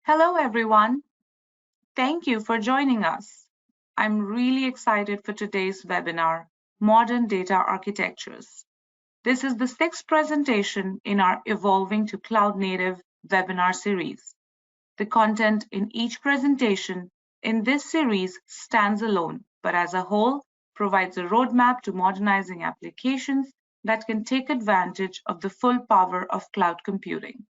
Hello, everyone. Thank you for joining us. I'm really excited for today's webinar, Modern Data Architectures. This is the sixth presentation in our Evolving to Cloud Native webinar series. The content in each presentation in this series stands alone, but as a whole provides a roadmap to modernizing applications that can take advantage of the full power of cloud computing.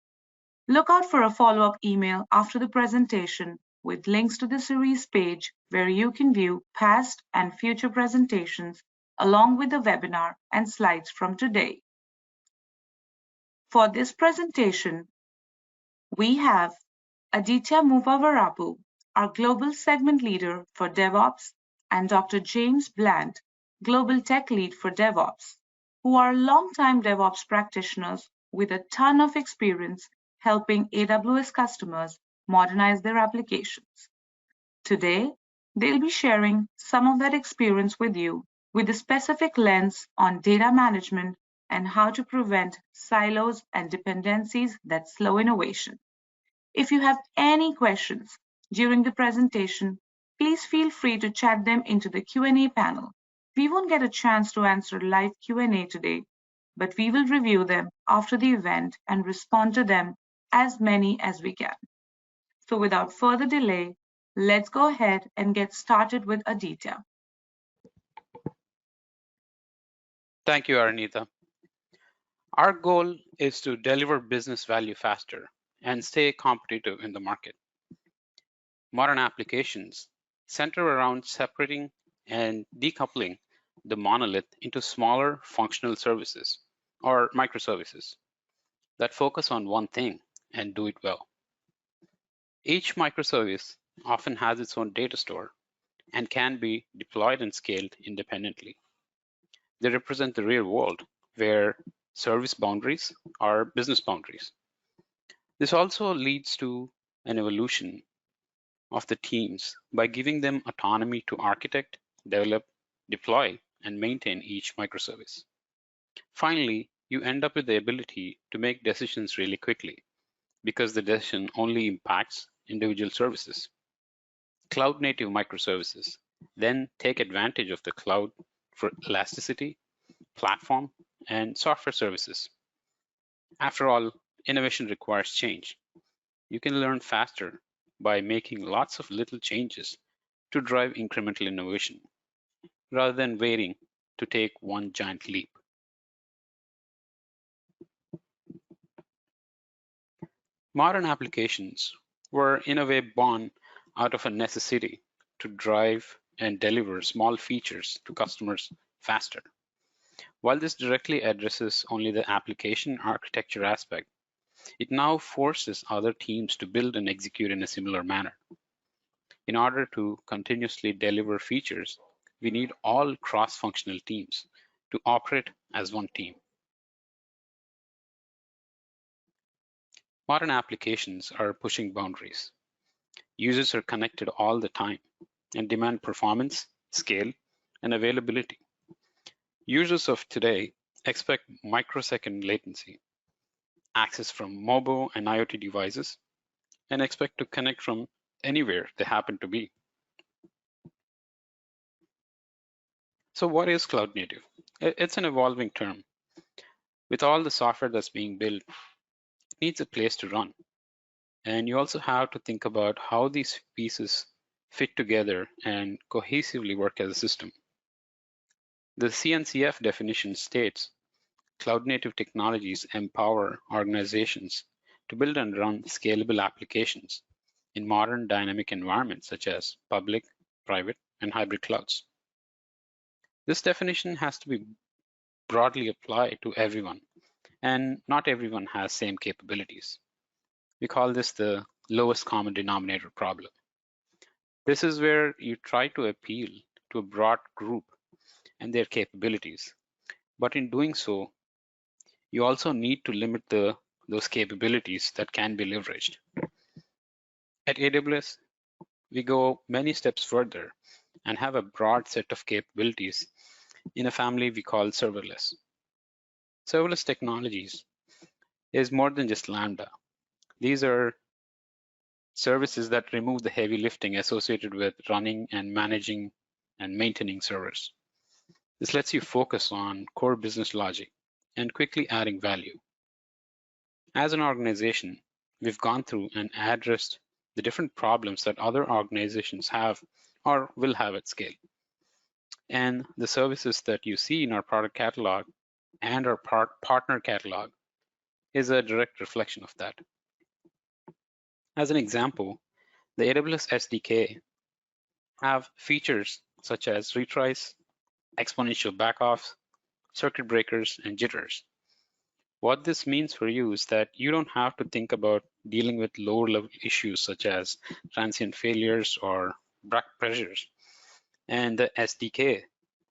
Look out for a follow-up email after the presentation with links to the series page where you can view past and future presentations along with the webinar and slides from today. For this presentation, we have Aditya Muvavarapu, our Global Segment Leader for DevOps, and Dr. James Bland, Global Tech Lead for DevOps, who are longtime DevOps practitioners with a ton of experience helping AWS customers modernize their applications. Today, they'll be sharing some of that experience with you with a specific lens on data management and how to prevent silos and dependencies that slow innovation. If you have any questions during the presentation, please feel free to chat them into the Q&A panel. We won't get a chance to answer live Q&A today, but we will review them after the event and respond to them as many as we can. So without further delay, let's go ahead and get started with Aditya. Thank you, Aranita. Our goal is to deliver business value faster and stay competitive in the market. Modern applications center around separating and decoupling the monolith into smaller functional services or microservices that focus on one thing and do it well. Each microservice often has its own data store and can be deployed and scaled independently. They represent the real world where service boundaries are business boundaries. This also leads to an evolution of the teams by giving them autonomy to architect, develop, deploy, and maintain each microservice. Finally, you end up with the ability to make decisions really quickly because the decision only impacts individual services. Cloud-native microservices then take advantage of the cloud for elasticity, platform, and software services. After all, innovation requires change. You can learn faster by making lots of little changes to drive incremental innovation, rather than waiting to take one giant leap. Modern applications were in a way born out of a necessity to drive and deliver small features to customers faster. While this directly addresses only the application architecture aspect, it now forces other teams to build and execute in a similar manner. In order to continuously deliver features, we need all cross-functional teams to operate as one team. Modern applications are pushing boundaries. Users are connected all the time and demand performance, scale, and availability. Users of today expect microsecond latency, access from mobile and IoT devices, and expect to connect from anywhere they happen to be. So what is cloud native? It's an evolving term. With all the software that's being built, it needs a place to run. And you also have to think about how these pieces fit together and cohesively work as a system. The CNCF definition states, cloud-native technologies empower organizations to build and run scalable applications in modern dynamic environments such as public, private, and hybrid clouds. This definition has to be broadly applied to everyone, and not everyone has same capabilities. We call this the lowest common denominator problem. This is where you try to appeal to a broad group and their capabilities. But in doing so, you also need to limit those capabilities that can be leveraged. At AWS, we go many steps further and have a broad set of capabilities in a family we call serverless. Serverless technologies is more than just Lambda. These are services that remove the heavy lifting associated with running and managing and maintaining servers. This lets you focus on core business logic and quickly adding value. As an organization, we've gone through and addressed the different problems that other organizations have or will have at scale. And the services that you see in our product catalog and our partner catalog is a direct reflection of that. As an example, the AWS SDK have features such as retries, exponential backoffs, circuit breakers, and jitters. What this means for you is that you don't have to think about dealing with lower level issues such as transient failures or back pressures. And the SDK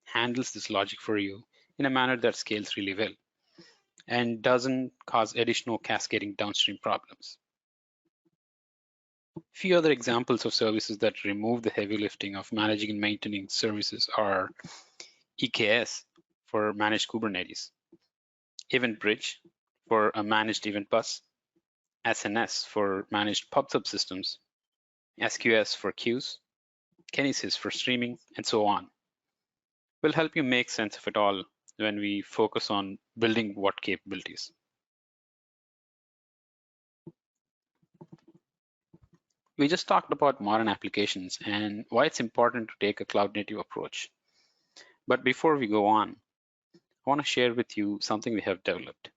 handles this logic for you in a manner that scales really well and doesn't cause additional cascading downstream problems. A few other examples of services that remove the heavy lifting of managing and maintaining services are EKS for managed Kubernetes, EventBridge for a managed event bus, SNS for managed pub subsystems, SQS for queues, Kinesis for streaming, and so on. Will help you make sense of it all when we focus on building what capabilities. We just talked about modern applications and why it's important to take a cloud native approach. But before we go on, I want to share with you something we have developed,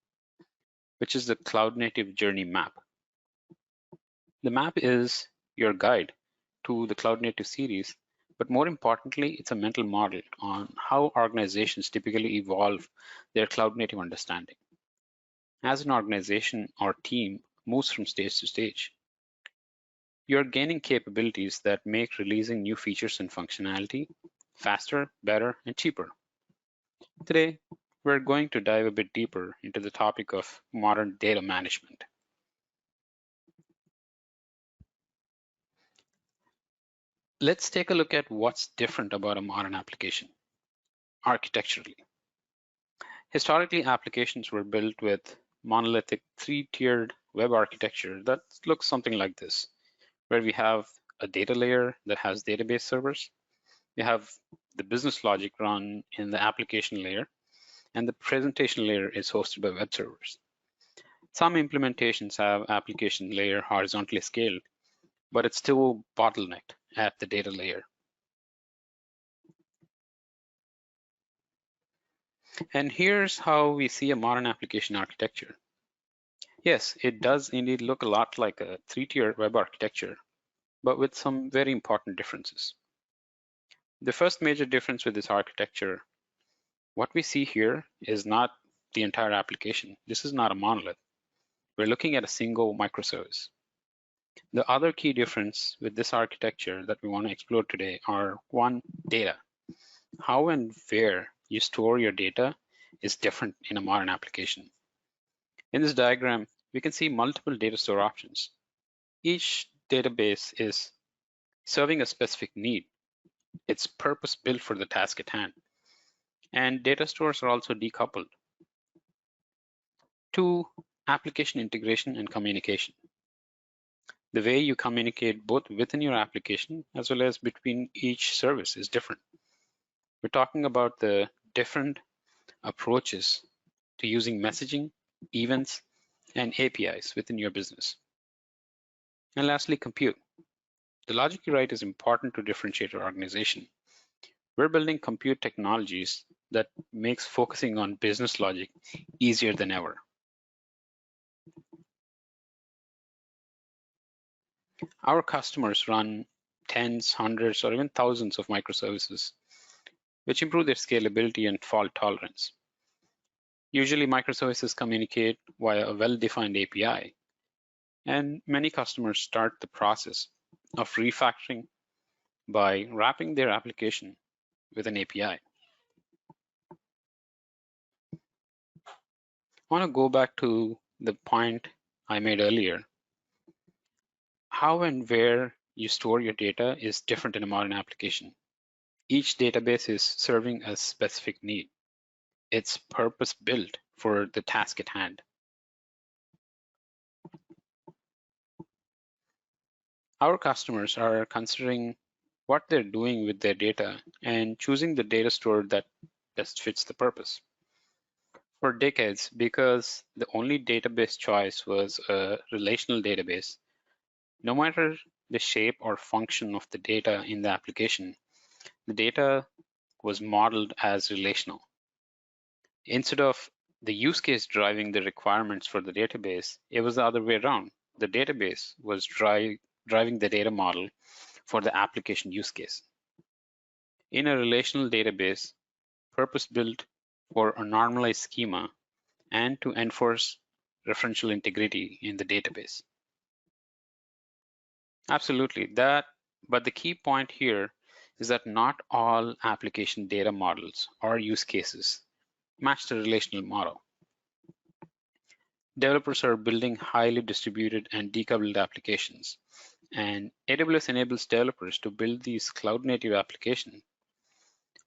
which is the Cloud Native Journey Map. The map is your guide to the Cloud Native series, but more importantly, it's a mental model on how organizations typically evolve their cloud native understanding. As an organization or team moves from stage to stage, you're gaining capabilities that make releasing new features and functionality faster, better, and cheaper. Today, we're going to dive a bit deeper into the topic of modern data management. Let's take a look at what's different about a modern application architecturally. Historically, applications were built with monolithic three-tiered web architecture that looks something like this, where we have a data layer that has database servers. We have the business logic run in the application layer, and the presentation layer is hosted by web servers. Some implementations have application layer horizontally scaled, but it's still bottlenecked at the data layer. And here's how we see a modern application architecture. Yes, it does indeed look a lot like a three-tier web architecture, but with some very important differences. The first major difference with this architecture, what we see here is not the entire application. This is not a monolith. We're looking at a single microservice. The other key difference with this architecture that we want to explore today are one, data. How and where you store your data is different in a modern application. In this diagram, we can see multiple data store options. Each database is serving a specific need. It's purpose-built for the task at hand. And data stores are also decoupled. 2, application integration and communication. The way you communicate both within your application as well as between each service is different. We're talking about the different approaches to using messaging, events, and APIs within your business. And lastly, compute. The logic you write is important to differentiate your organization. We're building compute technologies that makes focusing on business logic easier than ever. Our customers run tens, hundreds, or even thousands of microservices, which improve their scalability and fault tolerance. Usually, microservices communicate via a well-defined API, and many customers start the process of refactoring by wrapping their application with an API. I want to go back to the point I made earlier. How and where you store your data is different in a modern application. Each database is serving a specific need. It's purpose-built for the task at hand. Our customers are considering what they're doing with their data and choosing the data store that best fits the purpose. For decades, because the only database choice was a relational database, no matter the shape or function of the data in the application, the data was modeled as relational. Instead of the use case driving the requirements for the database, it was the other way around. The database was driving the data model for the application use case. In a relational database, purpose-built for a normalized schema and to enforce referential integrity in the database. Absolutely, but the key point here is that not all application data models or use cases match the relational model. Developers are building highly distributed and decoupled applications, and AWS enables developers to build these cloud-native applications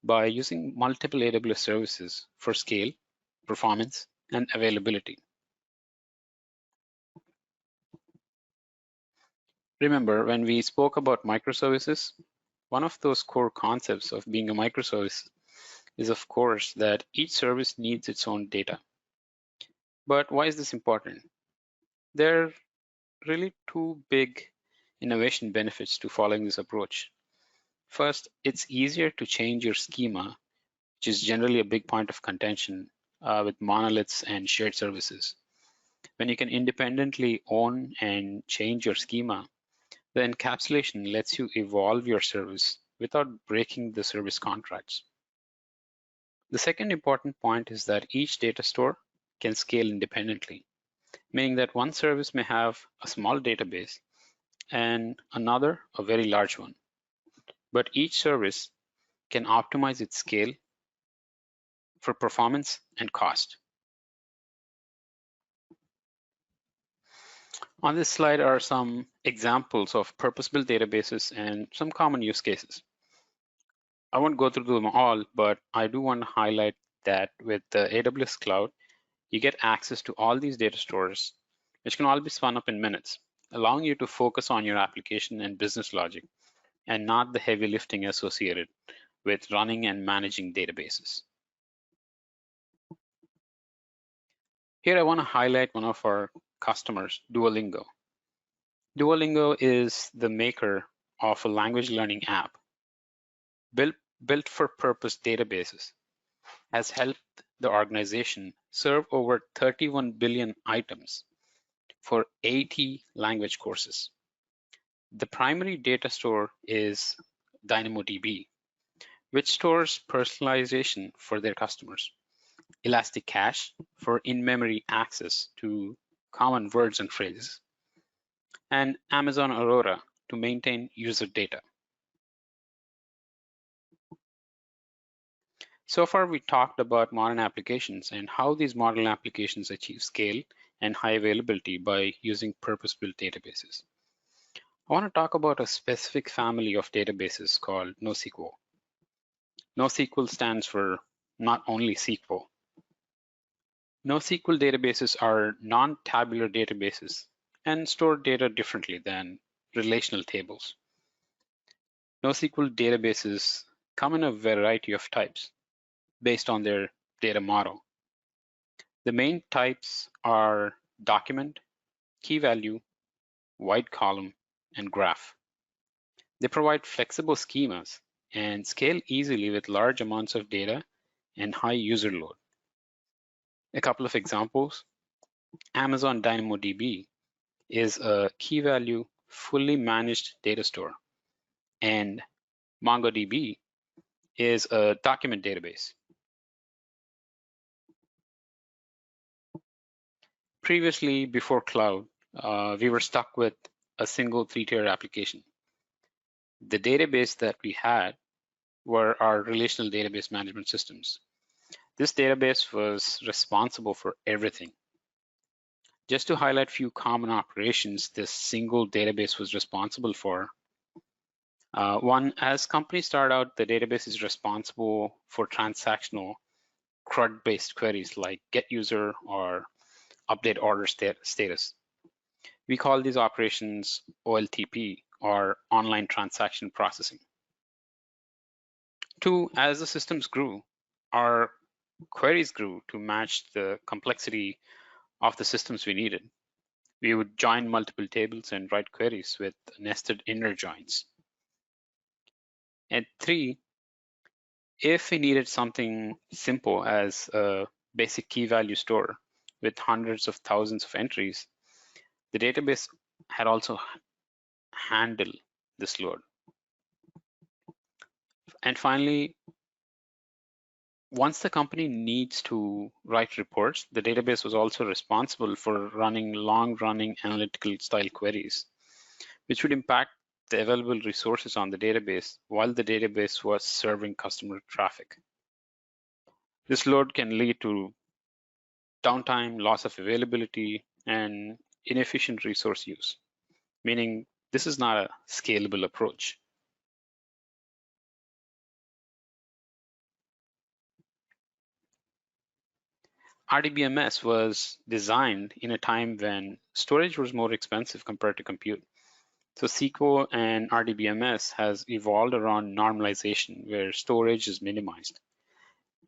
by using multiple AWS services for scale, performance, and availability. Remember, when we spoke about microservices, one of those core concepts of being a microservice is, of course, that each service needs its own data. But why is this important? There are really two big innovation benefits to following this approach. First, it's easier to change your schema, which is generally a big point of contention with monoliths and shared services. When you can independently own and change your schema, the encapsulation lets you evolve your service without breaking the service contracts. The second important point is that each data store can scale independently, meaning that one service may have a small database and another a very large one. But each service can optimize its scale for performance and cost. On this slide are some examples of purpose-built databases and some common use cases. I won't go through them all, but I do want to highlight that with the AWS Cloud, you get access to all these data stores, which can all be spun up in minutes, allowing you to focus on your application and business logic, and not the heavy lifting associated with running and managing databases. Here I want to highlight one of our customers, Duolingo. Duolingo is the maker of a language learning app. Built for purpose databases, has helped the organization serve over 31 billion items for 80 language courses. The primary data store is DynamoDB, which stores personalization for their customers, Elastic Cache for in-memory access to common words and phrases, and Amazon Aurora to maintain user data. So far, we talked about modern applications and how these modern applications achieve scale and high availability by using purpose-built databases. I want to talk about a specific family of databases called NoSQL. NoSQL stands for not only SQL. NoSQL databases are non-tabular databases and store data differently than relational tables. NoSQL databases come in a variety of types based on their data model. The main types are document, key value, wide column, and graph. They provide flexible schemas and scale easily with large amounts of data and high user load. A couple of examples. Amazon DynamoDB is a key value, fully managed data store, and MongoDB is a document database. Previously, before cloud, we were stuck with a single three-tier application. The database that we had were our relational database management systems. This database was responsible for everything. Just to highlight a few common operations this single database was responsible for. One, as companies start out, the database is responsible for transactional CRUD-based queries like get user or update order status. We call these operations OLTP, or online transaction processing. 2, as the systems grew, our queries grew to match the complexity of the systems we needed. We would join multiple tables and write queries with nested inner joins. And 3, if we needed something simple as a basic key value store with hundreds of thousands of entries, the database had also handled this load. And finally, once the company needs to write reports, the database was also responsible for running long-running analytical style queries, which would impact the available resources on the database while the database was serving customer traffic. This load can lead to downtime, loss of availability, and inefficient resource use, meaning this is not a scalable approach. RDBMS was designed in a time when storage was more expensive compared to compute. So SQL and RDBMS has evolved around normalization where storage is minimized.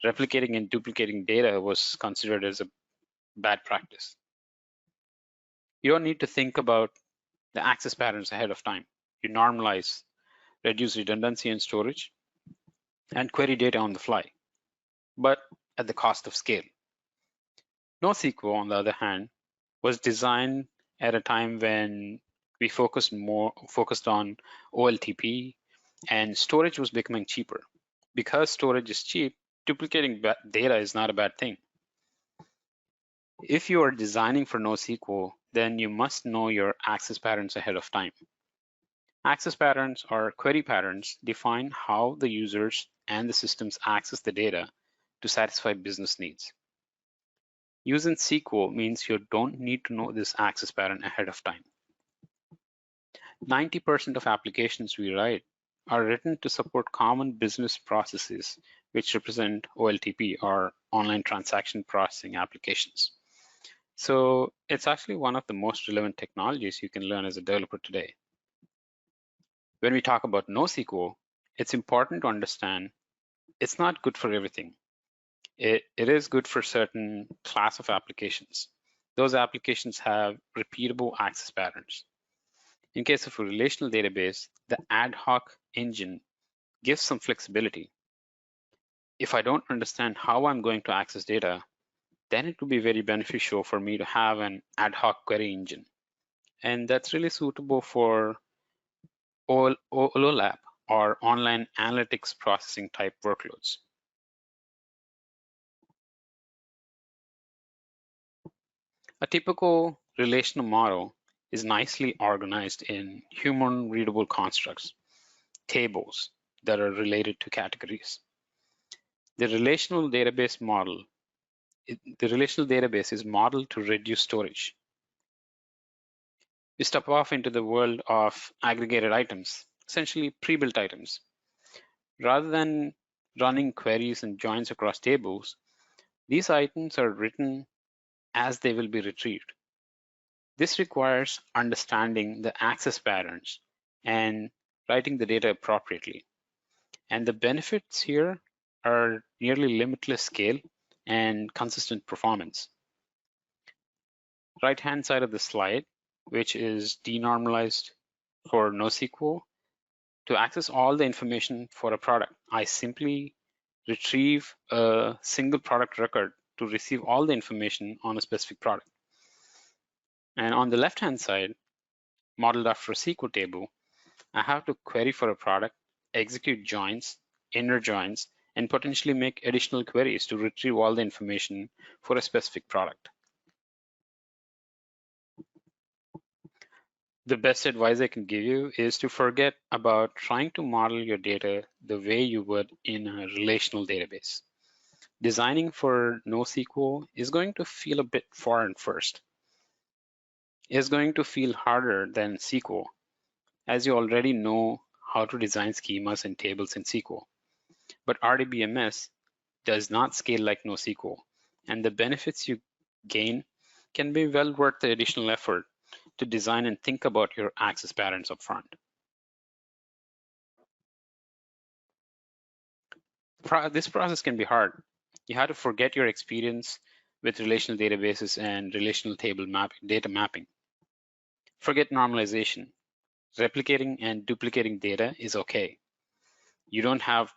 Replicating and duplicating data was considered as a bad practice. You don't need to think about the access patterns ahead of time. You normalize, reduce redundancy in storage, and query data on the fly, but at the cost of scale. NoSQL, on the other hand, was designed at a time when we focused on OLTP and storage was becoming cheaper. Because storage is cheap, duplicating data is not a bad thing. If you are designing for NoSQL, then you must know your access patterns ahead of time. Access patterns or query patterns define how the users and the systems access the data to satisfy business needs. Using SQL means you don't need to know this access pattern ahead of time. 90% of applications we write are written to support common business processes, which represent OLTP or online transaction processing applications. So it's actually one of the most relevant technologies you can learn as a developer today. When we talk about NoSQL, it's important to understand it's not good for everything. It is good for certain class of applications. Those applications have repeatable access patterns. In case of a relational database, the ad hoc engine gives some flexibility. If I don't understand how I'm going to access data, then it would be very beneficial for me to have an ad hoc query engine. And that's really suitable for OLAP or online analytics processing type workloads. A typical relational model is nicely organized in human readable constructs, tables that are related to categories. The relational database is modeled to reduce storage. We step off into the world of aggregated items, essentially pre-built items. Rather than running queries and joins across tables, these items are written as they will be retrieved. This requires understanding the access patterns and writing the data appropriately. And the benefits here are nearly limitless scale and consistent performance. Right-hand side of the slide, which is denormalized for NoSQL, to access all the information for a product, I simply retrieve a single product record to receive all the information on a specific product. And on the left-hand side, modeled after a SQL table, I have to query for a product, execute joins, inner joins, and potentially make additional queries to retrieve all the information for a specific product. The best advice I can give you is to forget about trying to model your data the way you would in a relational database. Designing for NoSQL is going to feel a bit foreign first. It's going to feel harder than SQL, as you already know how to design schemas and tables in SQL. But RDBMS does not scale like NoSQL, and the benefits you gain can be well worth the additional effort to design and think about your access patterns up front. This process can be hard. You have to forget your experience with relational databases and relational table data mapping. Forget normalization. Replicating and duplicating data is okay. You don't have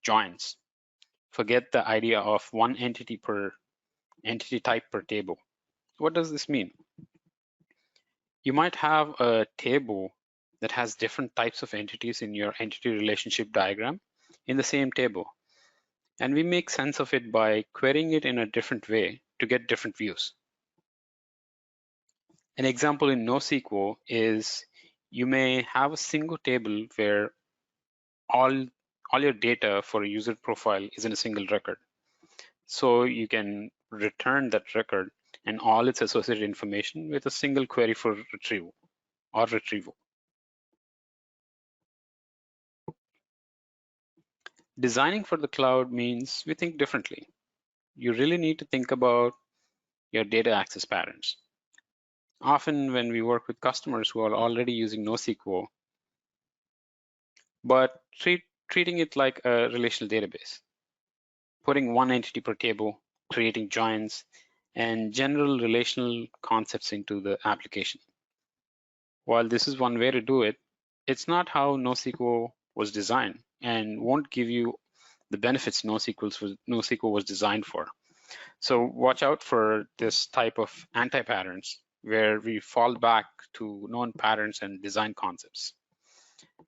joins. Forget the idea of one entity type per table. What does this mean? You might have a table that has different types of entities in your entity relationship diagram in the same table. And we make sense of it by querying it in a different way to get different views. An example in NoSQL is you may have a single table where all your data for a user profile is in a single record. So you can return that record and all its associated information with a single query for retrieval. Designing for the cloud means we think differently. You really need to think about your data access patterns. Often when we work with customers who are already using NoSQL, but treating it like a relational database, putting one entity per table, creating joins, and general relational concepts into the application. While this is one way to do it, it's not how NoSQL was designed and won't give you the benefits NoSQL was designed for. So watch out for this type of anti-patterns where we fall back to known patterns and design concepts.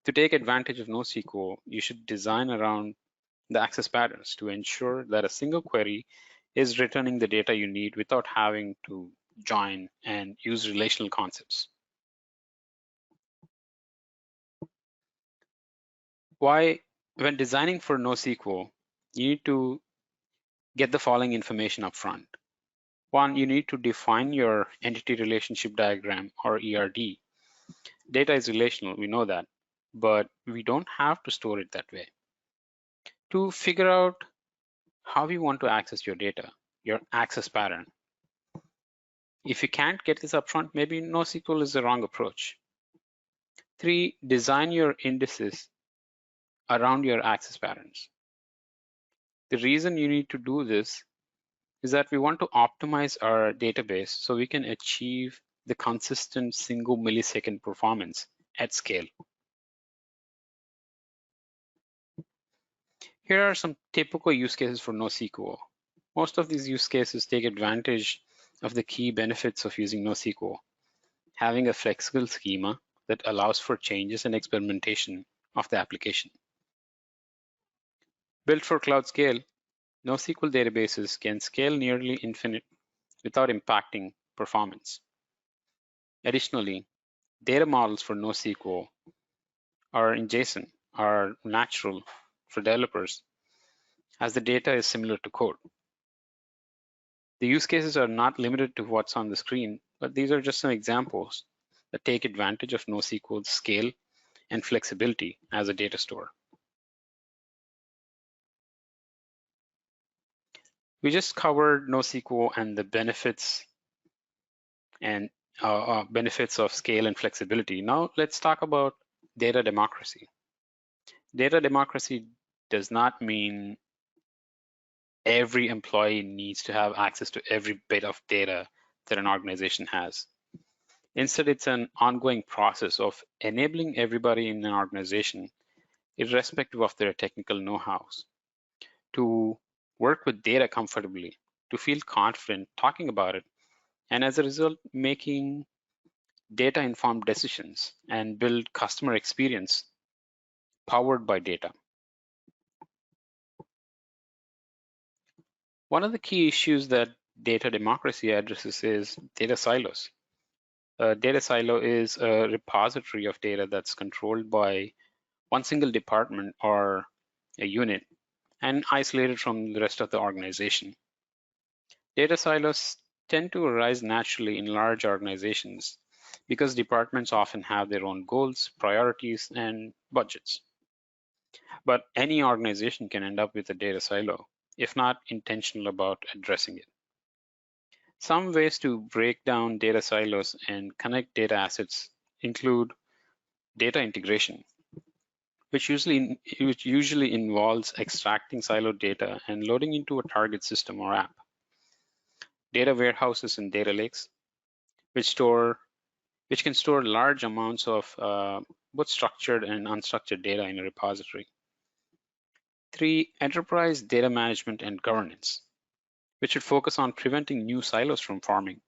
To take advantage of NoSQL, you should design around the access patterns to ensure that a single query is returning the data you need without having to join and use relational concepts. When designing for NoSQL, you need to get the following information up front. One, you need to define your entity relationship diagram or ERD. Data is relational, we know that, but we don't have to store it that way. To figure out how you want to access your data, your access pattern. If you can't get this upfront, maybe NoSQL is the wrong approach. 3, design your indices around your access patterns. The reason you need to do this is that we want to optimize our database so we can achieve the consistent single millisecond performance at scale. Here are some typical use cases for NoSQL. Most of these use cases take advantage of the key benefits of using NoSQL, having a flexible schema that allows for changes and experimentation of the application. Built for cloud scale, NoSQL databases can scale nearly infinite without impacting performance. Additionally, data models for NoSQL in JSON are natural for developers as the data is similar to code. The use cases are not limited to what's on the screen, but these are just some examples that take advantage of NoSQL's scale and flexibility as a data store. We just covered NoSQL and the benefits of scale and flexibility. Now let's talk about data democracy. Data democracy does not mean every employee needs to have access to every bit of data that an organization has. Instead, it's an ongoing process of enabling everybody in an organization, irrespective of their technical know-hows, to work with data comfortably, to feel confident talking about it, and as a result, making data-informed decisions and build customer experience powered by data. One of the key issues that data democracy addresses is data silos. A data silo is a repository of data that's controlled by one single department or a unit and isolated from the rest of the organization. Data silos tend to arise naturally in large organizations because departments often have their own goals, priorities, and budgets. But any organization can end up with a data silo if not intentional about addressing it. Some ways to break down data silos and connect data assets include data integration. which usually involves extracting siloed data and loading into a target system or app. Data warehouses and data lakes, which can store large amounts of both structured and unstructured data in a repository. 3, enterprise data management and governance, which should focus on preventing new silos from forming.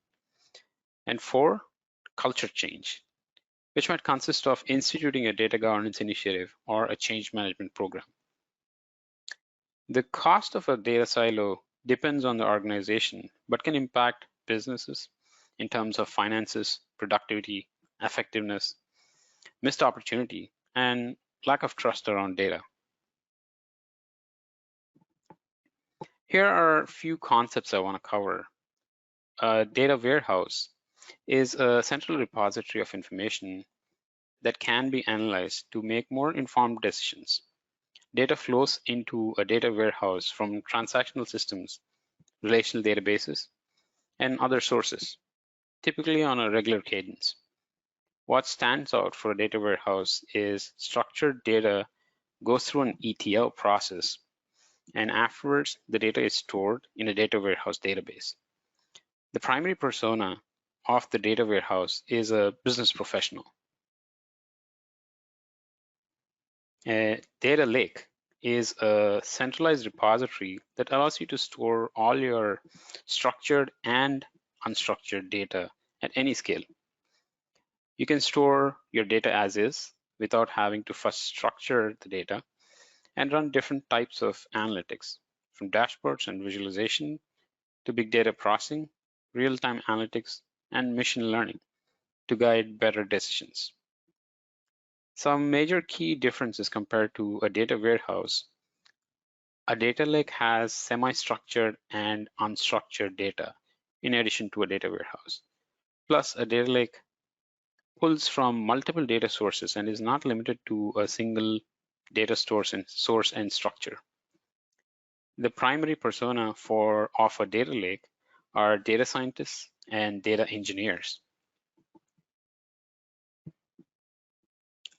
And 4, culture change, which might consist of instituting a data governance initiative or a change management program. The cost of a data silo depends on the organization, but can impact businesses in terms of finances, productivity, effectiveness, missed opportunity, and lack of trust around data. Here are a few concepts I want to cover. A data warehouse is a central repository of information that can be analyzed to make more informed decisions. Data flows into a data warehouse from transactional systems, relational databases, and other sources, typically on a regular cadence. What stands out for a data warehouse is structured data goes through an ETL process, and afterwards, the data is stored in a data warehouse database. The primary persona of the data warehouse is a business professional. A data lake is a centralized repository that allows you to store all your structured and unstructured data at any scale. You can store your data as is without having to first structure the data and run different types of analytics, from dashboards and visualization to big data processing, real-time analytics, and machine learning to guide better decisions. Some major key differences compared to a data warehouse. A data lake has semi-structured and unstructured data in addition to a data warehouse. Plus, a data lake pulls from multiple data sources and is not limited to a single data source and structure. The primary persona of a data lake are data scientists and data engineers.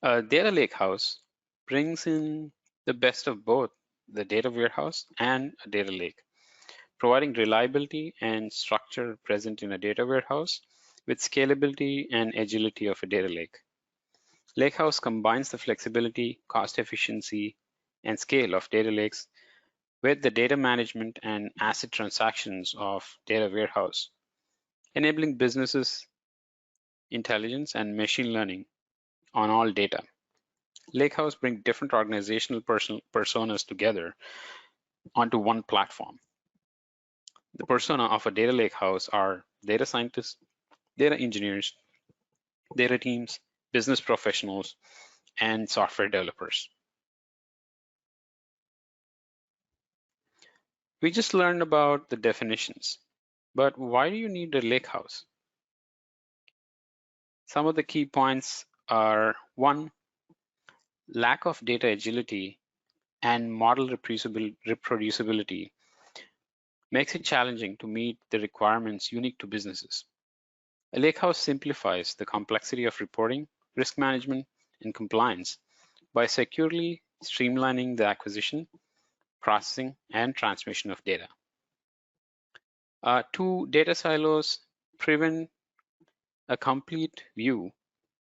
A data lakehouse brings in the best of both the data warehouse and a data lake, providing reliability and structure present in a data warehouse with scalability and agility of a data lake. Lakehouse combines the flexibility, cost efficiency, and scale of data lakes with the data management and asset transactions of data warehouse, enabling businesses intelligence and machine learning on all data. Lakehouse brings different organizational personas together onto one platform. The persona of a data lakehouse are data scientists, data engineers, data teams, business professionals, and software developers. We just learned about the definitions, but why do you need a lakehouse? Some of the key points are: 1, lack of data agility and model reproducibility makes it challenging to meet the requirements unique to businesses. A lakehouse simplifies the complexity of reporting, risk management, and compliance by securely streamlining the acquisition, processing, and transmission of data. 2, data silos prevent a complete view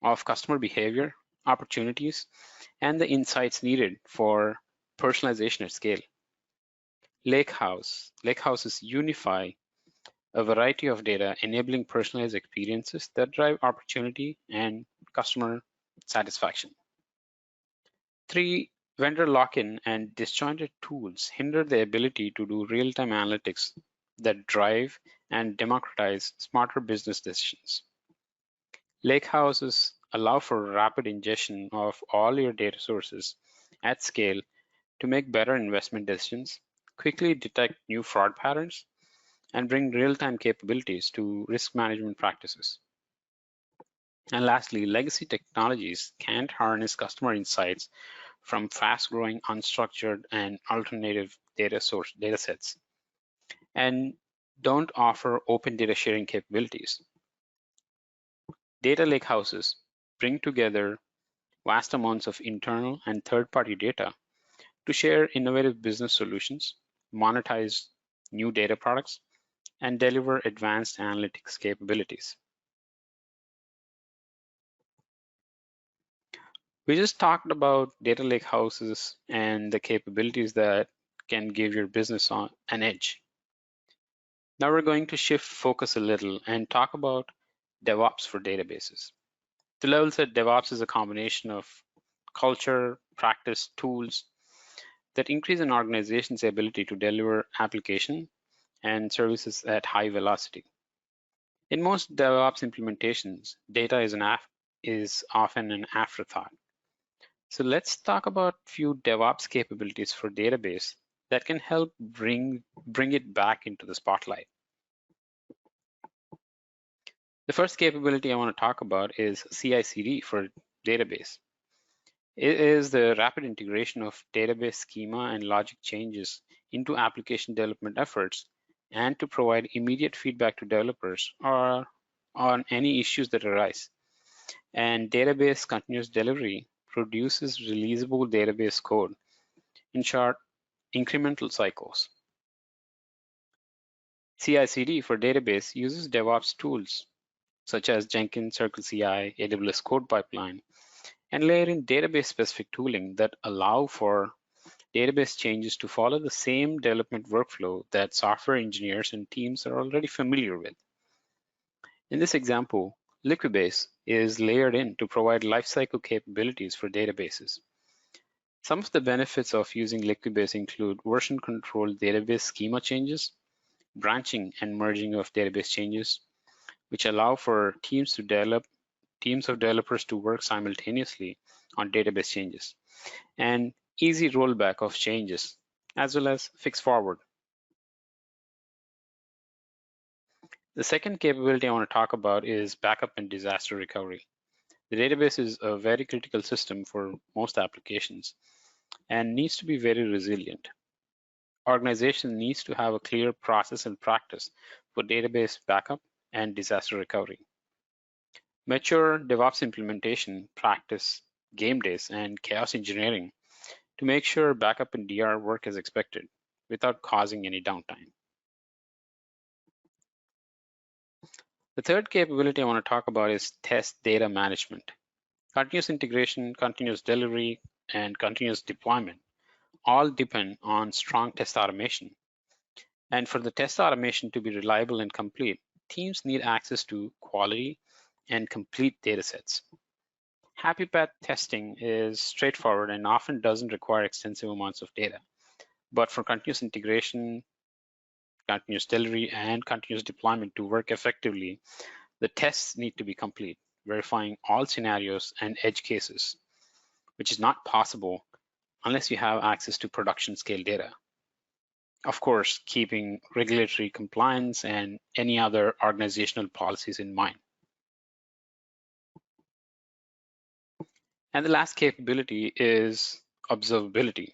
of customer behavior, opportunities, and the insights needed for personalization at scale. Lakehouses unify a variety of data, enabling personalized experiences that drive opportunity and customer satisfaction. 3, vendor lock-in and disjointed tools hinder the ability to do real-time analytics that drive and democratize smarter business decisions. Lakehouses allow for rapid ingestion of all your data sources at scale to make better investment decisions, quickly detect new fraud patterns, and bring real-time capabilities to risk management practices. And lastly, legacy technologies can't harness customer insights from fast-growing unstructured and alternative data sets, and don't offer open data sharing capabilities. Data lakehouses bring together vast amounts of internal and third-party data to share innovative business solutions, monetize new data products, and deliver advanced analytics capabilities. We just talked about data lakehouses and the capabilities that can give your business an edge. Now we're going to shift focus a little and talk about DevOps for databases. To level set, DevOps is a combination of culture, practice, tools that increase an organization's ability to deliver application and services at high velocity. In most DevOps implementations, data is often an afterthought. So let's talk about a few DevOps capabilities for database that can help bring it back into the spotlight. The first capability I want to talk about is CI/CD for database. It is the rapid integration of database schema and logic changes into application development efforts and to provide immediate feedback to developers or on any issues that arise. And database continuous delivery produces releasable database code. In short, incremental cycles. CI/CD for database uses DevOps tools such as Jenkins, CircleCI, AWS Code Pipeline, and layer in database-specific tooling that allow for database changes to follow the same development workflow that software engineers and teams are already familiar with. In this example, Liquibase is layered in to provide lifecycle capabilities for databases. Some of the benefits of using Liquibase include version control database schema changes, branching and merging of database changes, which allow for teams of developers to work simultaneously on database changes, and easy rollback of changes, as well as fix forward. The second capability I want to talk about is backup and disaster recovery. The database is a very critical system for most applications and needs to be very resilient. Organization needs to have a clear process and practice for database backup and disaster recovery. Mature DevOps implementation practice game days and chaos engineering to make sure backup and DR work as expected without causing any downtime. The third capability I want to talk about is test data management. Continuous integration, continuous delivery, and continuous deployment all depend on strong test automation. And for the test automation to be reliable and complete, teams need access to quality and complete data sets. Happy path testing is straightforward and often doesn't require extensive amounts of data. But for continuous integration, continuous delivery, and continuous deployment to work effectively, the tests need to be complete, verifying all scenarios and edge cases, which is not possible unless you have access to production scale data. Of course, keeping regulatory compliance and any other organizational policies in mind. And the last capability is observability.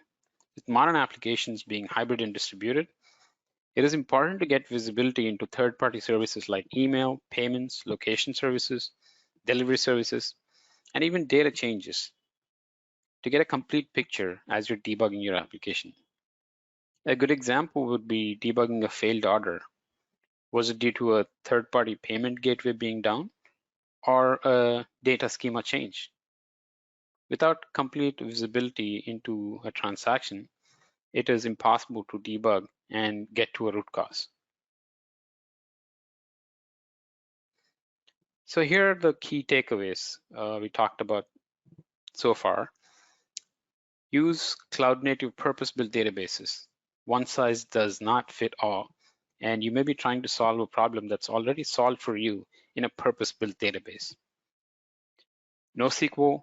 With modern applications being hybrid and distributed, it is important to get visibility into third-party services like email, payments, location services, delivery services, and even data changes to get a complete picture as you're debugging your application. A good example would be debugging a failed order. Was it due to a third-party payment gateway being down or a data schema change? Without complete visibility into a transaction, it is impossible to debug and get to a root cause. So here are the key takeaways we talked about so far. Use cloud-native purpose-built databases. One size does not fit all, and you may be trying to solve a problem that's already solved for you in a purpose-built database. NoSQL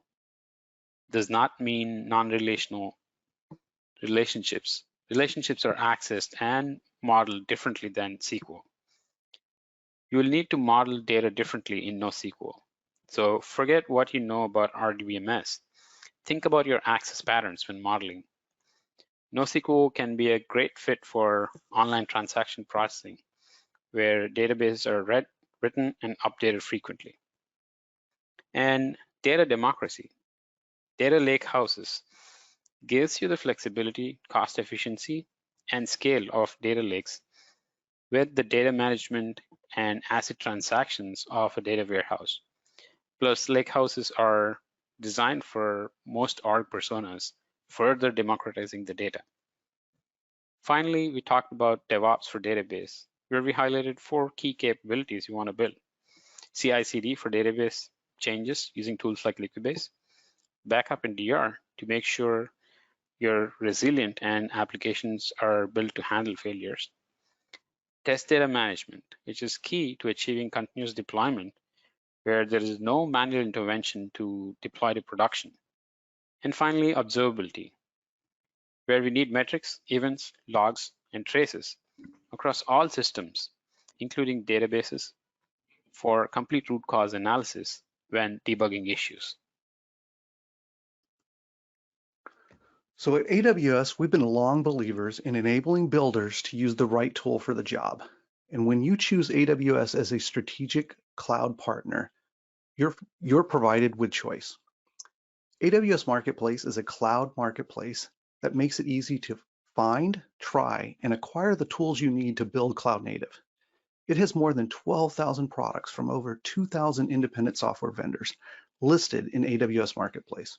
does not mean non-relational relationships. Relationships are accessed and modeled differently than SQL. You will need to model data differently in NoSQL. So forget what you know about RDBMS. Think about your access patterns when modeling. NoSQL can be a great fit for online transaction processing, where databases are read, written, and updated frequently. And data democracy. Data lakehouses gives you the flexibility, cost efficiency, and scale of data lakes with the data management and asset transactions of a data warehouse. Plus, lakehouses are designed for most org personas, further democratizing the data. Finally, we talked about DevOps for database, where we highlighted 4 key capabilities you want to build. CI/CD for database changes using tools like Liquibase, backup and DR to make sure you're resilient and applications are built to handle failures. Test data management, which is key to achieving continuous deployment where there is no manual intervention to deploy to production. And finally, observability, where we need metrics, events, logs, and traces across all systems, including databases, for complete root cause analysis when debugging issues. So at AWS, we've been long believers in enabling builders to use the right tool for the job. And when you choose AWS as a strategic cloud partner, you're provided with choice. AWS Marketplace is a cloud marketplace that makes it easy to find, try, and acquire the tools you need to build cloud native. It has more than 12,000 products from over 2,000 independent software vendors listed in AWS Marketplace,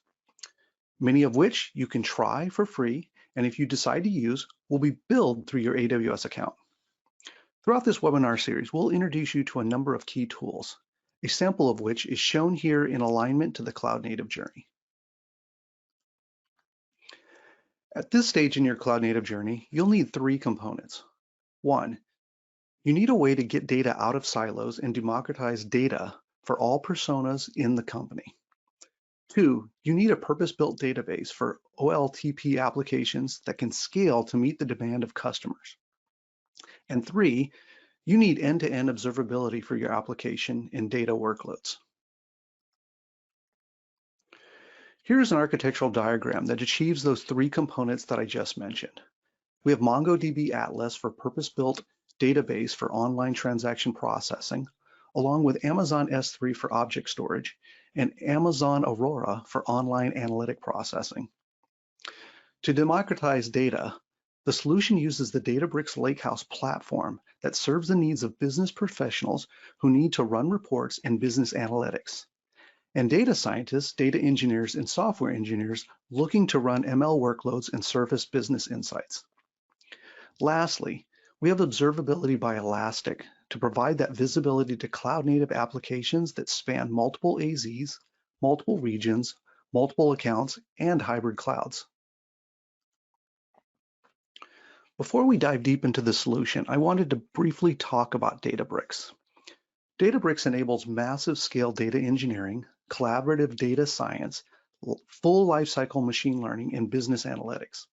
many of which you can try for free, and if you decide to use, will be billed through your AWS account. Throughout this webinar series, we'll introduce you to a number of key tools, a sample of which is shown here in alignment to the cloud native journey. At this stage in your cloud native journey, you'll need 3 components. 1, you need a way to get data out of silos and democratize data for all personas in the company. 2, you need a purpose-built database for OLTP applications that can scale to meet the demand of customers. And 3, you need end-to-end observability for your application and data workloads. Here's an architectural diagram that achieves those 3 components that I just mentioned. We have MongoDB Atlas for purpose-built database for online transaction processing, along with Amazon S3 for object storage, and Amazon Aurora for online analytic processing. To democratize data, the solution uses the Databricks Lakehouse platform that serves the needs of business professionals who need to run reports and business analytics, and data scientists, data engineers, and software engineers looking to run ML workloads and surface business insights. Lastly, we have observability by Elastic to provide that visibility to cloud-native applications that span multiple AZs, multiple regions, multiple accounts, and hybrid clouds. Before we dive deep into the solution, I wanted to briefly talk about Databricks. Databricks enables massive scale data engineering, collaborative data science, full lifecycle machine learning, and business analytics.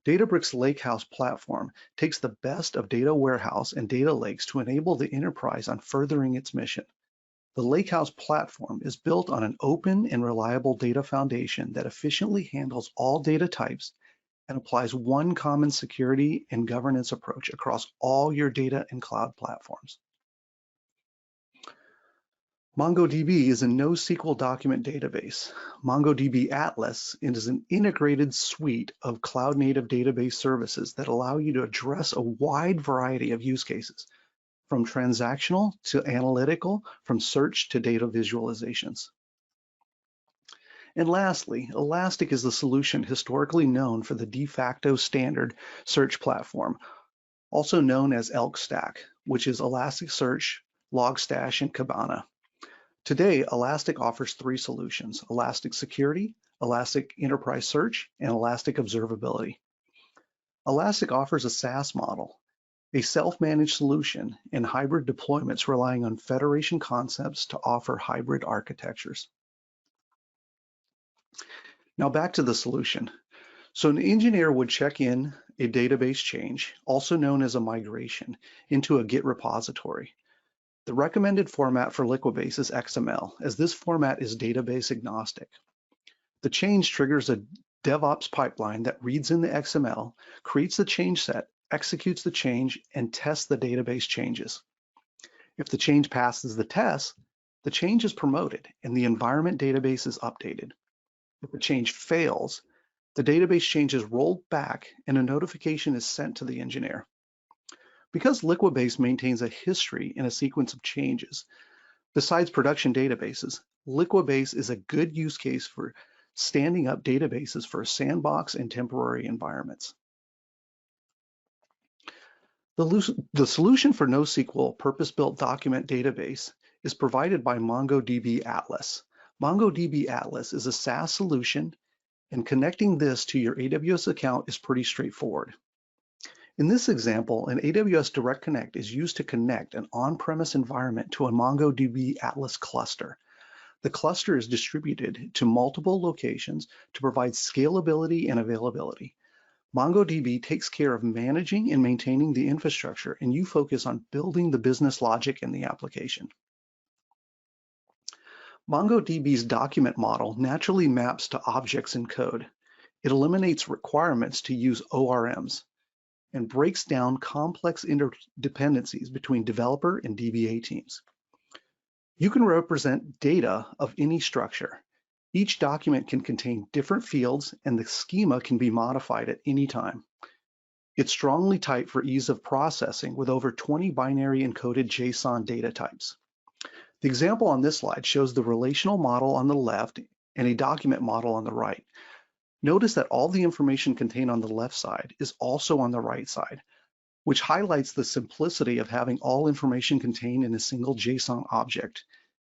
Databricks Lakehouse platform takes the best of data warehouse and data lakes to enable the enterprise on furthering its mission. The Lakehouse platform is built on an open and reliable data foundation that efficiently handles all data types and applies one common security and governance approach across all your data and cloud platforms. MongoDB is a NoSQL document database. MongoDB Atlas is an integrated suite of cloud-native database services that allow you to address a wide variety of use cases, from transactional to analytical, from search to data visualizations. And lastly, Elastic is the solution historically known for the de facto standard search platform, also known as ELK Stack, which is Elasticsearch, Logstash, and Kibana. Today, Elastic offers 3 solutions: Elastic Security, Elastic Enterprise Search, and Elastic Observability. Elastic offers a SaaS model, a self-managed solution, and hybrid deployments relying on federation concepts to offer hybrid architectures. Now back to the solution. So an engineer would check in a database change, also known as a migration, into a Git repository. The recommended format for Liquibase is XML, as this format is database agnostic. The change triggers a DevOps pipeline that reads in the XML, creates the change set, executes the change, and tests the database changes. If the change passes the test, the change is promoted and the environment database is updated. If a change fails, the database change is rolled back and a notification is sent to the engineer. Because Liquibase maintains a history and a sequence of changes, besides production databases, Liquibase is a good use case for standing up databases for sandbox and temporary environments. The solution for NoSQL purpose-built document database is provided by MongoDB Atlas. MongoDB Atlas is a SaaS solution, and connecting this to your AWS account is pretty straightforward. In this example, an AWS Direct Connect is used to connect an on-premise environment to a MongoDB Atlas cluster. The cluster is distributed to multiple locations to provide scalability and availability. MongoDB takes care of managing and maintaining the infrastructure, and you focus on building the business logic in the application. MongoDB's document model naturally maps to objects in code. It eliminates requirements to use ORMs and breaks down complex interdependencies between developer and DBA teams. You can represent data of any structure. Each document can contain different fields, and the schema can be modified at any time. It's strongly typed for ease of processing with over 20 binary encoded JSON data types. The example on this slide shows the relational model on the left and a document model on the right. Notice that all the information contained on the left side is also on the right side, which highlights the simplicity of having all information contained in a single JSON object.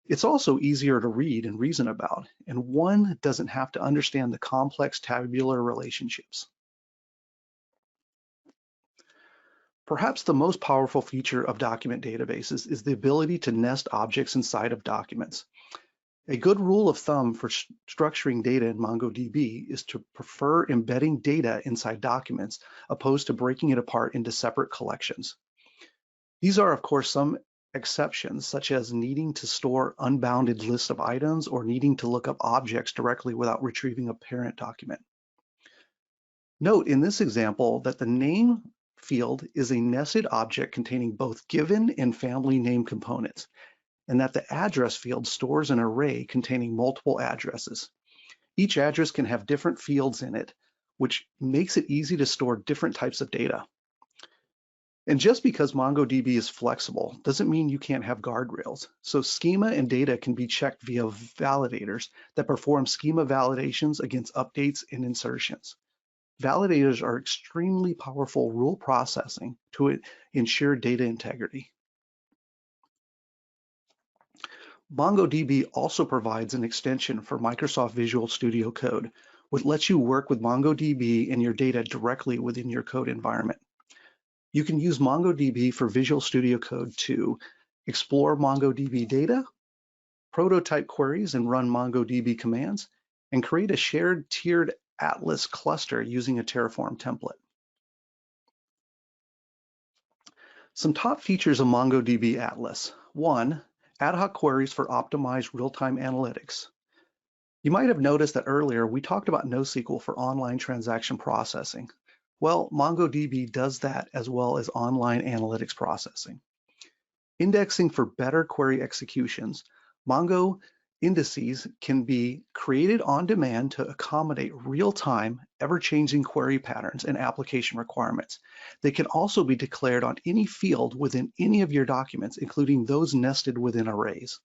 It's also easier to read and reason about, and one doesn't have to understand the complex tabular relationships. Perhaps the most powerful feature of document databases is the ability to nest objects inside of documents. A good rule of thumb for structuring data in MongoDB is to prefer embedding data inside documents opposed to breaking it apart into separate collections. These are, of course, some exceptions, such as needing to store unbounded lists of items or needing to look up objects directly without retrieving a parent document. Note in this example that the name field is a nested object containing both given and family name components, and that the address field stores an array containing multiple addresses. Each address can have different fields in it, which makes it easy to store different types of data. And just because MongoDB is flexible doesn't mean you can't have guardrails. So schema and data can be checked via validators that perform schema validations against updates and insertions. Validators are extremely powerful rule processing to ensure data integrity. MongoDB also provides an extension for Microsoft Visual Studio Code, which lets you work with MongoDB and your data directly within your code environment. You can use MongoDB for Visual Studio Code to explore MongoDB data, prototype queries and run MongoDB commands, and create a shared tiered Atlas cluster using a Terraform template. Some top features of MongoDB Atlas. 1, ad hoc queries for optimized real-time analytics. You might have noticed that earlier we talked about NoSQL for online transaction processing. Well, MongoDB does that as well as online analytics processing. Indexing for better query executions. Mongo indices can be created on demand to accommodate real-time, ever-changing query patterns and application requirements. They can also be declared on any field within any of your documents, including those nested within arrays.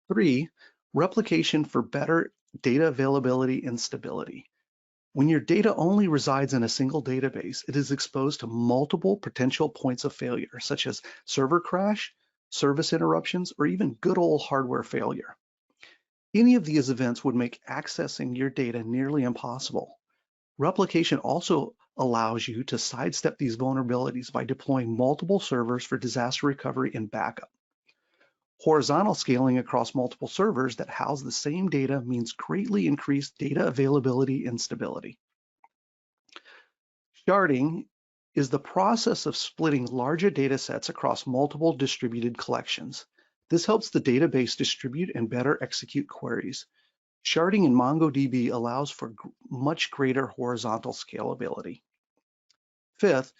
3, replication for better data availability and stability. When your data only resides in a single database, it is exposed to multiple potential points of failure, such as server crash, service interruptions, or even good old hardware failure. Any of these events would make accessing your data nearly impossible. Replication also allows you to sidestep these vulnerabilities by deploying multiple servers for disaster recovery and backup. Horizontal scaling across multiple servers that house the same data means greatly increased data availability and stability. Sharding is the process of splitting larger data sets across multiple distributed collections. This helps the database distribute and better execute queries. Sharding in MongoDB allows for much greater horizontal scalability. 5th,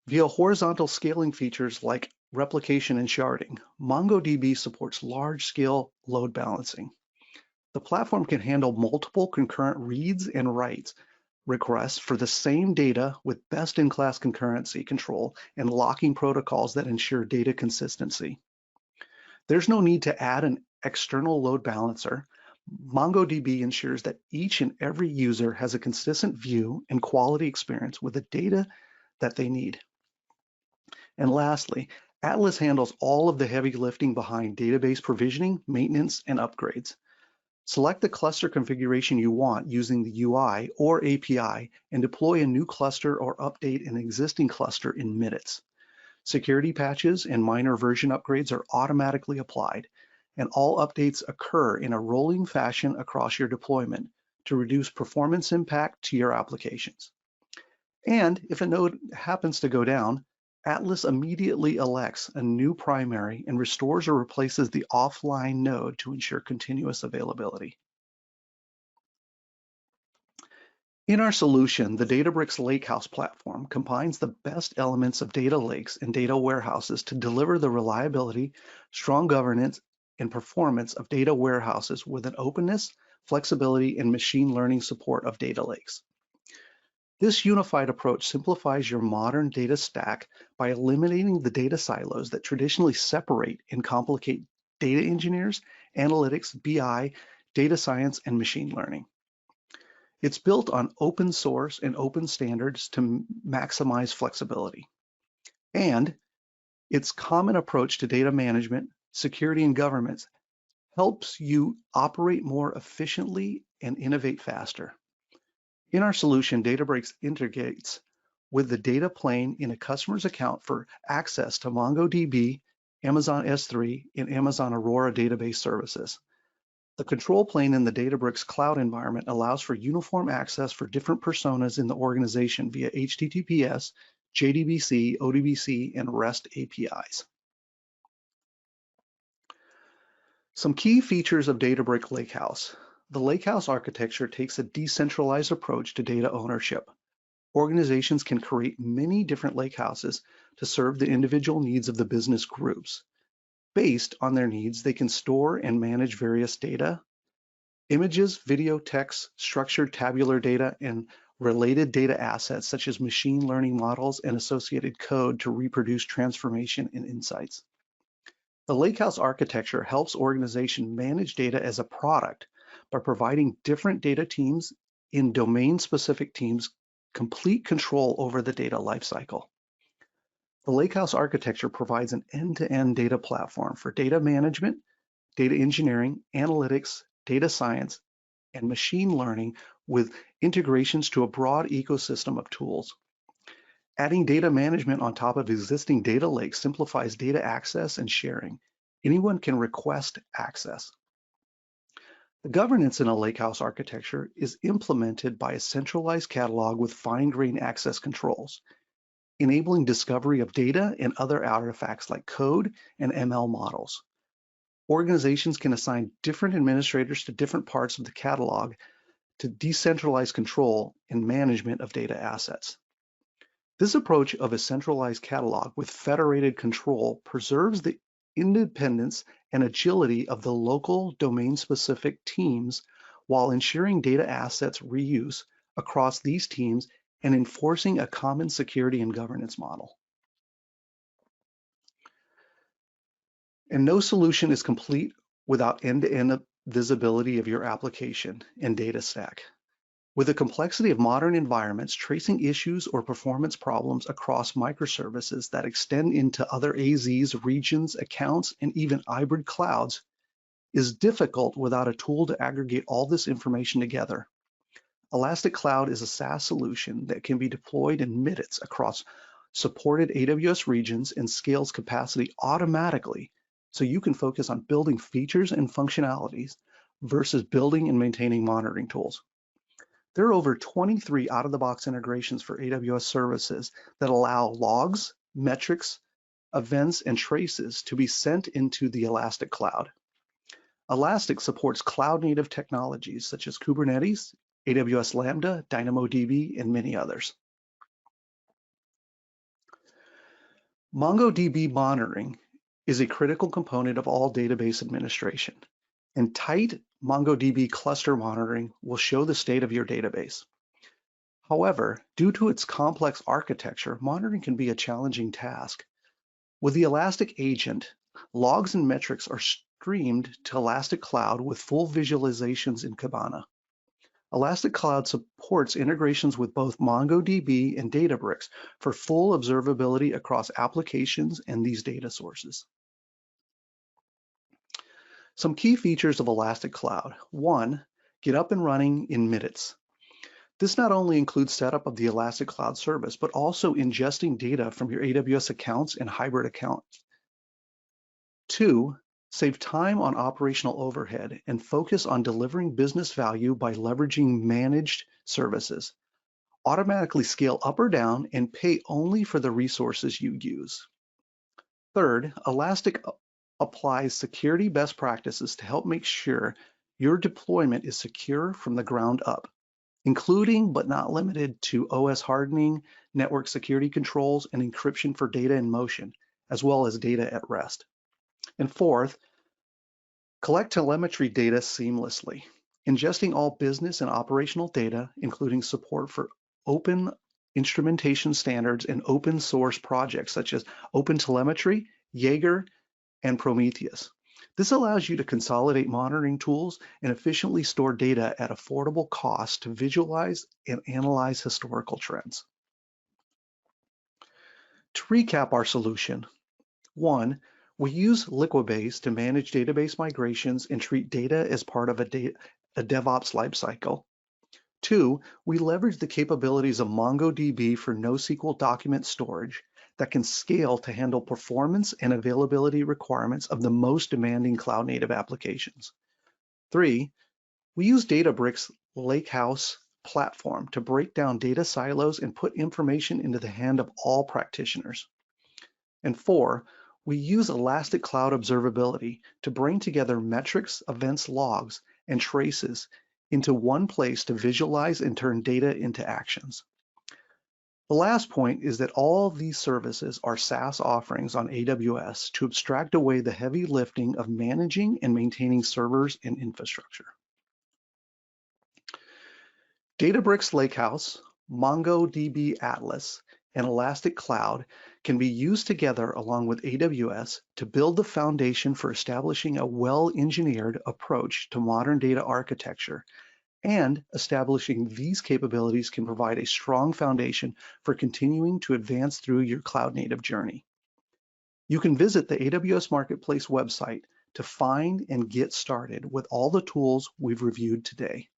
via horizontal scaling features like replication and sharding, MongoDB supports large-scale load balancing. The platform can handle multiple concurrent reads and writes requests for the same data with best-in-class concurrency control and locking protocols that ensure data consistency. There's no need to add an external load balancer. MongoDB ensures that each and every user has a consistent view and quality experience with the data that they need. And lastly, Atlas handles all of the heavy lifting behind database provisioning, maintenance, and upgrades. Select the cluster configuration you want using the UI or API and deploy a new cluster or update an existing cluster in minutes. Security patches and minor version upgrades are automatically applied, and all updates occur in a rolling fashion across your deployment to reduce performance impact to your applications. And if a node happens to go down, Atlas immediately elects a new primary and restores or replaces the offline node to ensure continuous availability. In our solution, the Databricks Lakehouse platform combines the best elements of data lakes and data warehouses to deliver the reliability, strong governance, and performance of data warehouses with an openness, flexibility, and machine learning support of data lakes. This unified approach simplifies your modern data stack by eliminating the data silos that traditionally separate and complicate data engineers, analytics, BI, data science, and machine learning. It's built on open source and open standards to maximize flexibility. And its common approach to data management, security, and governance helps you operate more efficiently and innovate faster. In our solution, Databricks integrates with the data plane in a customer's account for access to MongoDB, Amazon S3, and Amazon Aurora database services. The control plane in the Databricks cloud environment allows for uniform access for different personas in the organization via HTTPS, JDBC, ODBC, and REST APIs. Some key features of Databricks Lakehouse. The Lakehouse architecture takes a decentralized approach to data ownership. Organizations can create many different lakehouses to serve the individual needs of the business groups. Based on their needs, they can store and manage various data, images, video, text, structured tabular data, and related data assets such as machine learning models and associated code to reproduce transformation and insights. The Lakehouse architecture helps organizations manage data as a product by providing different data teams in domain-specific teams complete control over the data lifecycle. The Lakehouse architecture provides an end-to-end data platform for data management, data engineering, analytics, data science, and machine learning with integrations to a broad ecosystem of tools. Adding data management on top of existing data lakes simplifies data access and sharing. Anyone can request access. The governance in a Lakehouse architecture is implemented by a centralized catalog with fine-grained access controls, enabling discovery of data and other artifacts like code and ML models. Organizations can assign different administrators to different parts of the catalog to decentralize control and management of data assets. This approach of a centralized catalog with federated control preserves the independence and agility of the local domain-specific teams while ensuring data assets reuse across these teams and enforcing a common security and governance model. And no solution is complete without end-to-end visibility of your application and data stack. With the complexity of modern environments, tracing issues or performance problems across microservices that extend into other AZs, regions, accounts, and even hybrid clouds is difficult without a tool to aggregate all this information together. Elastic Cloud is a SaaS solution that can be deployed in minutes across supported AWS regions and scales capacity automatically, so you can focus on building features and functionalities versus building and maintaining monitoring tools. There are over 23 out-of-the-box integrations for AWS services that allow logs, metrics, events, and traces to be sent into the Elastic Cloud. Elastic supports cloud-native technologies such as Kubernetes, AWS Lambda, DynamoDB, and many others. MongoDB monitoring is a critical component of all database administration. and tight MongoDB cluster monitoring will show the state of your database. However, due to its complex architecture, monitoring can be a challenging task. With the Elastic Agent, logs and metrics are streamed to Elastic Cloud with full visualizations in Kibana. Elastic Cloud supports integrations with both MongoDB and Databricks for full observability across applications and these data sources. Some key features of Elastic Cloud. 1, get up and running in minutes. This not only includes setup of the Elastic Cloud service, but also ingesting data from your AWS accounts and hybrid accounts. 2, save time on operational overhead and focus on delivering business value by leveraging managed services. Automatically scale up or down and pay only for the resources you use. Third, Elastic applies security best practices to help make sure your deployment is secure from the ground up, including but not limited to OS hardening, network security controls, and encryption for data in motion, as well as data at rest. And fourth, collect telemetry data seamlessly, ingesting all business and operational data, including support for open instrumentation standards and open source projects such as OpenTelemetry, Jaeger, and Prometheus. This allows you to consolidate monitoring tools and efficiently store data at affordable cost to visualize and analyze historical trends. To recap our solution, 1, we use Liquibase to manage database migrations and treat data as part of a DevOps lifecycle. 2, we leverage the capabilities of MongoDB for NoSQL document storage that can scale to handle performance and availability requirements of the most demanding cloud-native applications. 3, we use Databricks Lakehouse platform to break down data silos and put information into the hand of all practitioners. And 4, we use Elastic Cloud Observability to bring together metrics, events, logs, and traces into one place to visualize and turn data into actions. The last point is that all these services are SaaS offerings on AWS to abstract away the heavy lifting of managing and maintaining servers and infrastructure. Databricks Lakehouse, MongoDB Atlas, and Elastic Cloud can be used together along with AWS to build the foundation for establishing a well-engineered approach to modern data architecture, and establishing these capabilities can provide a strong foundation for continuing to advance through your cloud-native journey. You can visit the AWS Marketplace website to find and get started with all the tools we've reviewed today.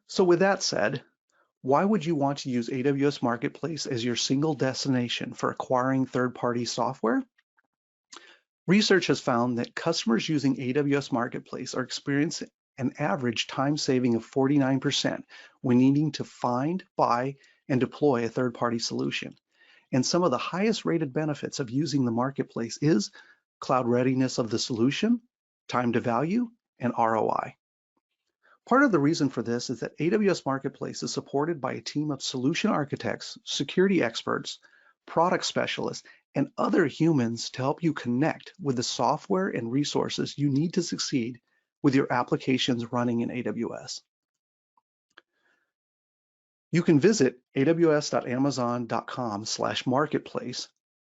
So with that said, why would you want to use AWS Marketplace as your single destination for acquiring third-party software? Research has found that customers using AWS Marketplace are experiencing an average time saving of 49% when needing to find, buy, and deploy a third-party solution. And some of the highest rated benefits of using the Marketplace is cloud readiness of the solution, time to value, and ROI. Part of the reason for this is that AWS Marketplace is supported by a team of solution architects, security experts, product specialists, and other humans to help you connect with the software and resources you need to succeed with your applications running in AWS. You can visit aws.amazon.com/marketplace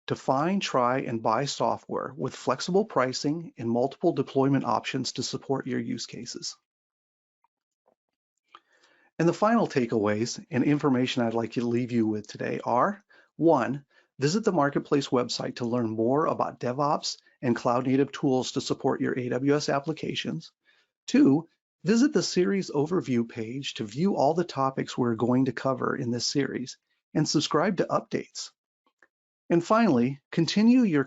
to find, try, and buy software with flexible pricing and multiple deployment options to support your use cases. And the final takeaways and information I'd like to leave you with today are: 1, visit the Marketplace website to learn more about DevOps and cloud-native tools to support your AWS applications. 2, visit the series overview page to view all the topics we're going to cover in this series and subscribe to updates. And finally, continue your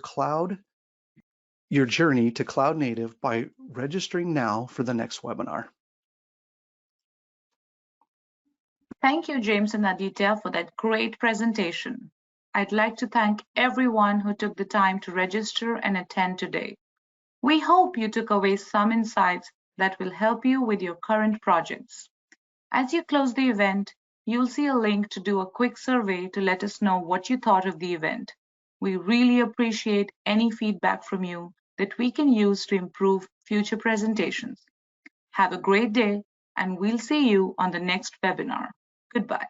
journey to cloud native by registering now for the next webinar. Thank you, James and Aditya, for that great presentation. I'd like to thank everyone who took the time to register and attend today. We hope you took away some insights that will help you with your current projects. As you close the event, you'll see a link to do a quick survey to let us know what you thought of the event. We really appreciate any feedback from you that we can use to improve future presentations. Have a great day, and we'll see you on the next webinar. Goodbye.